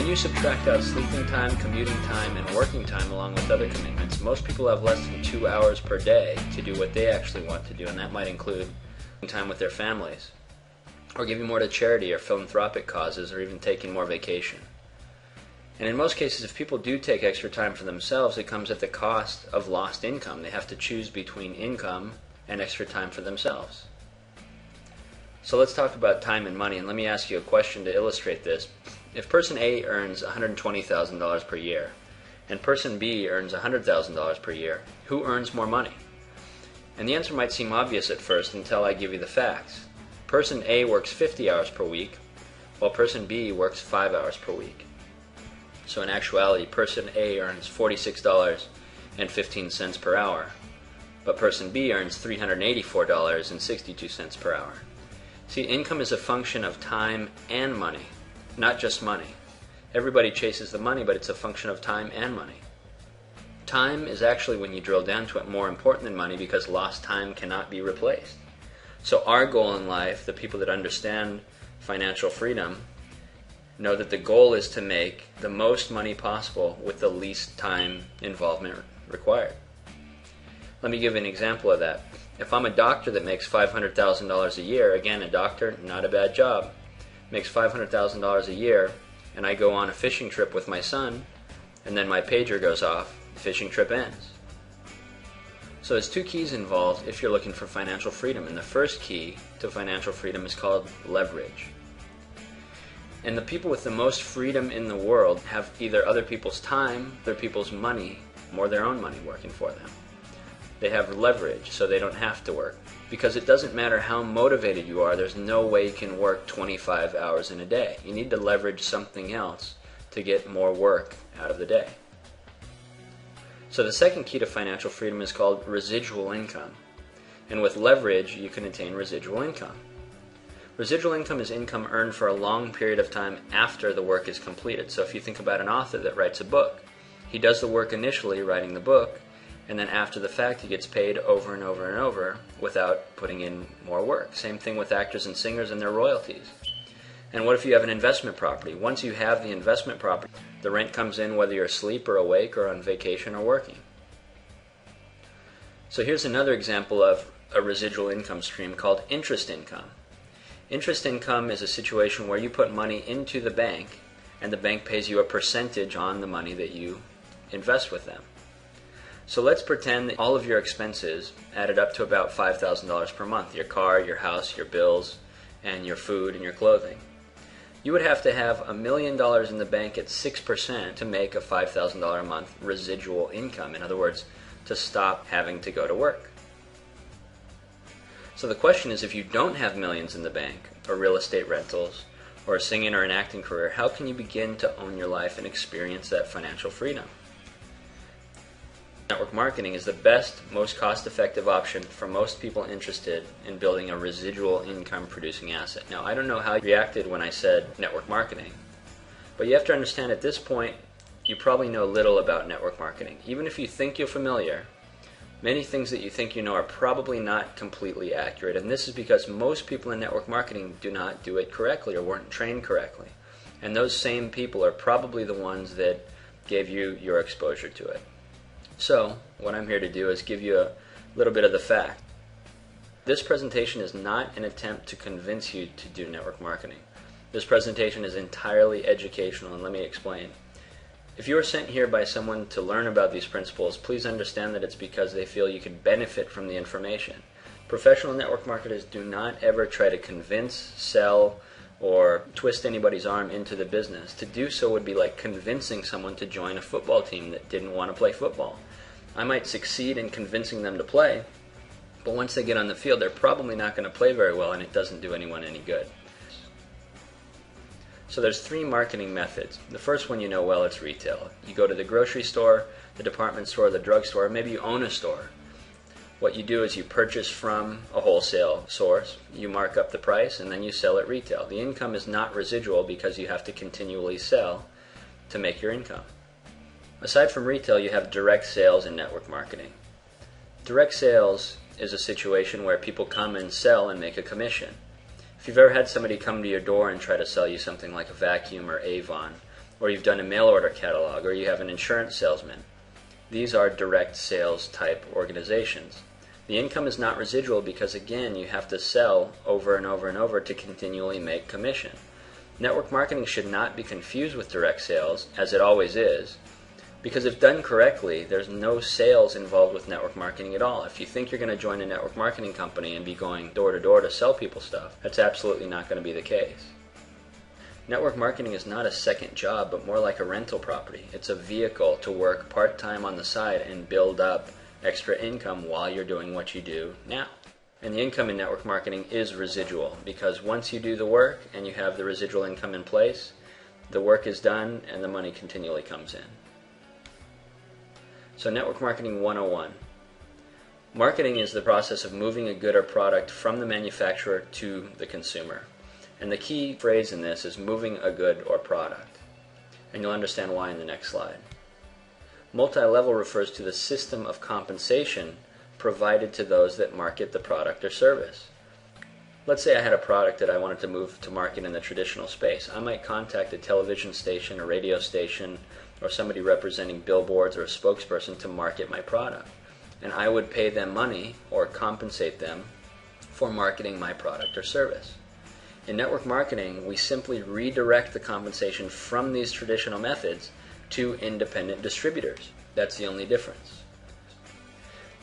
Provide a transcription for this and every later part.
you subtract out sleeping time, commuting time, and working time along with other commitments, most people have less than 2 hours per day to do what they actually want to do, and that might include time with their families, or giving more to charity or philanthropic causes, or even taking more vacation. And in most cases, if people do take extra time for themselves, it comes at the cost of lost income. They have to choose between income and extra time for themselves. So let's talk about time and money, and let me ask you a question to illustrate this. If person A earns $120,000 per year, and person B earns $100,000 per year, who earns more money? And the answer might seem obvious at first until I give you the facts. Person A works 50 hours per week, while person B works 5 hours per week. So in actuality, person A earns $46.15 per hour, but person B earns $384.62 per hour. See, income is a function of time and money, not just money. Everybody chases the money, but it's a function of time and money. Time is actually, when you drill down to it, more important than money because lost time cannot be replaced. So our goal in life, the people that understand financial freedom, know that the goal is to make the most money possible with the least time involvement required. Let me give an example of that. If I'm a doctor that makes $500,000 a year, again, a doctor, not a bad job, makes $500,000 a year, and I go on a fishing trip with my son, and then my pager goes off, the fishing trip ends. So there's two keys involved if you're looking for financial freedom, and the first key to financial freedom is called leverage. And the people with the most freedom in the world have either other people's time, other people's money, or their own money working for them. They have leverage, so they don't have to work. Because it doesn't matter how motivated you are, there's no way you can work 25 hours in a day. You need to leverage something else to get more work out of the day. So the second key to financial freedom is called residual income. And with leverage, you can attain residual income. Residual income is income earned for a long period of time after the work is completed. So if you think about an author that writes a book, he does the work initially writing the book, and then after the fact he gets paid over and over and over without putting in more work. Same thing with actors and singers and their royalties. And what if you have an investment property? Once you have the investment property, the rent comes in whether you're asleep or awake or on vacation or working. So here's another example of a residual income stream called interest income. Interest income is a situation where you put money into the bank and the bank pays you a percentage on the money that you invest with them. So let's pretend that all of your expenses added up to about $5,000 per month. Your car, your house, your bills, and your food and your clothing. You would have to have $1 million in the bank at 6% to make a $5,000 a month residual income. In other words, to stop having to go to work. So the question is, if you don't have millions in the bank, or real estate rentals, or a singing or an acting career, how can you begin to own your life and experience that financial freedom? Network marketing is the best, most cost-effective option for most people interested in building a residual income producing asset. Now, I don't know how you reacted when I said network marketing, but you have to understand at this point, you probably know little about network marketing. Even if you think you're familiar, many things that you think you know are probably not completely accurate, and this is because most people in network marketing do not do it correctly or weren't trained correctly. And those same people are probably the ones that gave you your exposure to it. So, what I'm here to do is give you a little bit of the fact. This presentation is not an attempt to convince you to do network marketing. This presentation is entirely educational, and let me explain. If you were sent here by someone to learn about these principles, please understand that it's because they feel you can benefit from the information. Professional network marketers do not ever try to convince, sell, or twist anybody's arm into the business. To do so would be like convincing someone to join a football team that didn't want to play football. I might succeed in convincing them to play, but once they get on the field, they're probably not going to play very well, and it doesn't do anyone any good. So there's 3 marketing methods. The first one you know well, it's retail. You go to the grocery store, the department store, the drugstore, or maybe you own a store. What you do is you purchase from a wholesale source, you mark up the price, and then you sell at retail. The income is not residual because you have to continually sell to make your income. Aside from retail, you have direct sales and network marketing. Direct sales is a situation where people come and sell and make a commission. If you've ever had somebody come to your door and try to sell you something like a vacuum or Avon, or you've done a mail order catalog, or you have an insurance salesman. These are direct sales type organizations. The income is not residual because, again, you have to sell over and over and over to continually make commission. Network marketing should not be confused with direct sales, as it always is, because if done correctly, there's no sales involved with network marketing at all. If you think you're going to join a network marketing company and be going door to door to sell people stuff, that's absolutely not going to be the case. Network marketing is not a second job, but more like a rental property. It's a vehicle to work part-time on the side and build up extra income while you're doing what you do now. And the income in network marketing is residual, because once you do the work and you have the residual income in place, the work is done and the money continually comes in. So Network Marketing 101. Marketing is the process of moving a good or product from the manufacturer to the consumer. And the key phrase in this is moving a good or product. And you'll understand why in the next slide. Multi-level refers to the system of compensation provided to those that market the product or service. Let's say I had a product that I wanted to move to market in the traditional space. I might contact a television station, a radio station, or somebody representing billboards or a spokesperson to market my product. And I would pay them money or compensate them for marketing my product or service. In network marketing, we simply redirect the compensation from these traditional methods to independent distributors. That's the only difference.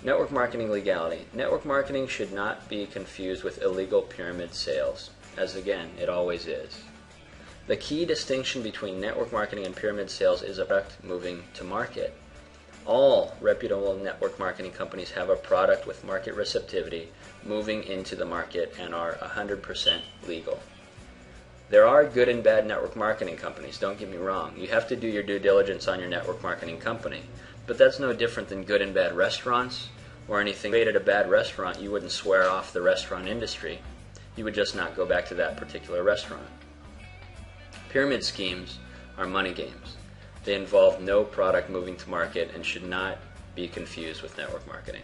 Network marketing legality. Network marketing should not be confused with illegal pyramid sales, as again, it always is. The key distinction between network marketing and pyramid sales is a product moving to market. All reputable network marketing companies have a product with market receptivity moving into the market and are 100% legal. There are good and bad network marketing companies, don't get me wrong. You have to do your due diligence on your network marketing company. But that's no different than good and bad restaurants or anything. If you created a bad restaurant, you wouldn't swear off the restaurant industry. You would just not go back to that particular restaurant. Pyramid schemes are money games. They involve no product moving to market and should not be confused with network marketing.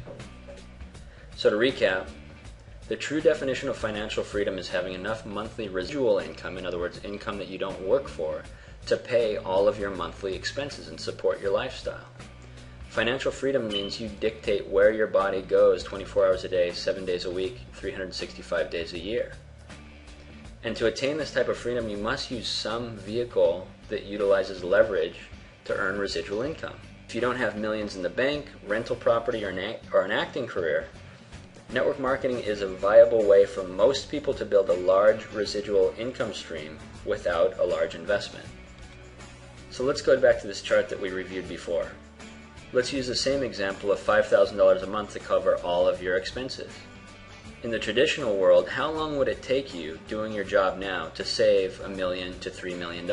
So to recap, the true definition of financial freedom is having enough monthly residual income, in other words, income that you don't work for, to pay all of your monthly expenses and support your lifestyle. Financial freedom means you dictate where your body goes 24 hours a day, 7 days a week, 365 days a year. And to attain this type of freedom, you must use some vehicle that utilizes leverage to earn residual income. If you don't have millions in the bank, rental property, or an acting career, network marketing is a viable way for most people to build a large residual income stream without a large investment. So let's go back to this chart that we reviewed before. Let's use the same example of $5,000 a month to cover all of your expenses. In the traditional world, how long would it take you doing your job now to save $1 million to $3 million?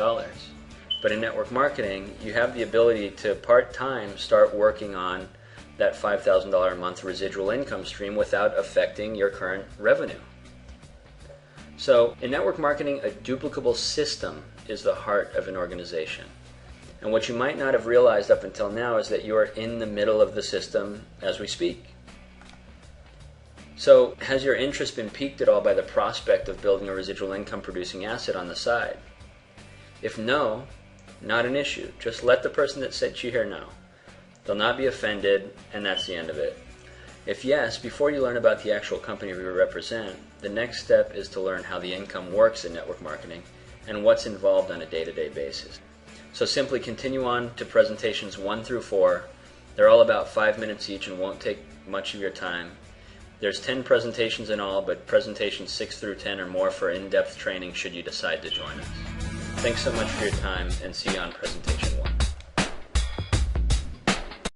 But in network marketing, you have the ability to part-time start working on that $5,000 a month residual income stream without affecting your current revenue. So in network marketing, a duplicable system is the heart of an organization. And what you might not have realized up until now is that you are in the middle of the system as we speak. So has your interest been piqued at all by the prospect of building a residual income producing asset on the side? If no, not an issue. Just let the person that sent you here know. They'll not be offended, and that's the end of it. If yes, before you learn about the actual company we represent, the next step is to learn how the income works in network marketing and what's involved on a day-to-day basis. So simply continue on to presentations 1 through 4. They're all about 5 minutes each and won't take much of your time. There's 10 presentations in all, but presentations 6 through 10 are more for in-depth training should you decide to join us. Thanks so much for your time, and see you on presentation.